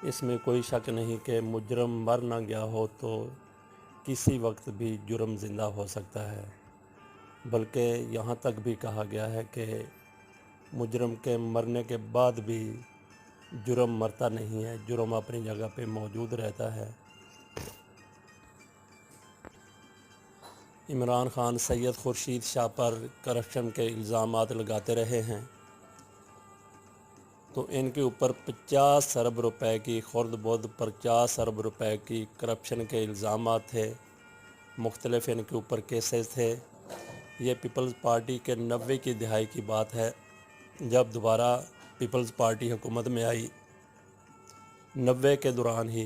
इसमें कोई शक नहीं कि मुजरम मर ना गया हो तो किसी वक्त भी जुर्म ज़िंदा हो सकता है। बल्कि यहाँ तक भी कहा गया है कि मुजरम के मरने के बाद भी जुर्म मरता नहीं है, जुर्म अपनी जगह पे मौजूद रहता है। इमरान खान सैयद खुर्शीद शाह पर करप्शन के इल्ज़ामात लगाते रहे हैं, तो इनके ऊपर 50 अरब रुपए की खुर्द बुर्द 50 अरब रुपए की करप्शन के इल्ज़ामात थे। मुख्तलिफ इनके ऊपर केसेस थे। ये पीपल्स पार्टी के 90 की दिहाई की बात है, जब दोबारा पीपल्स पार्टी हुकूमत में आई। 90 के दौरान ही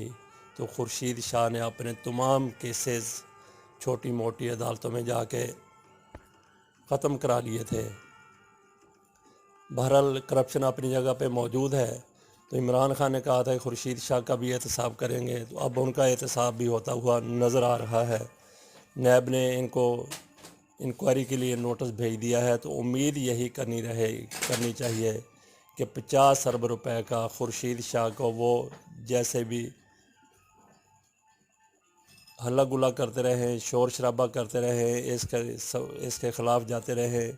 तो खुर्शीद शाह ने अपने तमाम केसेस छोटी मोटी अदालतों में जाके ख़त्म करा लिए थे। बहरहाल करप्शन अपनी जगह पे मौजूद है। तो इमरान खान ने कहा था कि खुर्शीद शाह का भी एहतसाब करेंगे, तो अब उनका एहतसाब भी होता हुआ नज़र आ रहा है। नैब ने इनको इंक्वायरी के लिए नोटिस भेज दिया है, तो उम्मीद यही करनी चाहिए कि 50 अरब रुपए का खुर्शीद शाह को वो जैसे भी हल्ला गुल्ला करते रहें, शोर शराबा करते रहें, इसके ख़िलाफ़ जाते रहें,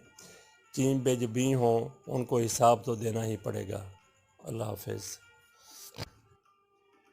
चीन बेजबी हों, उनको हिसाब तो देना ही पड़ेगा। अल्लाह हाफ़िज़।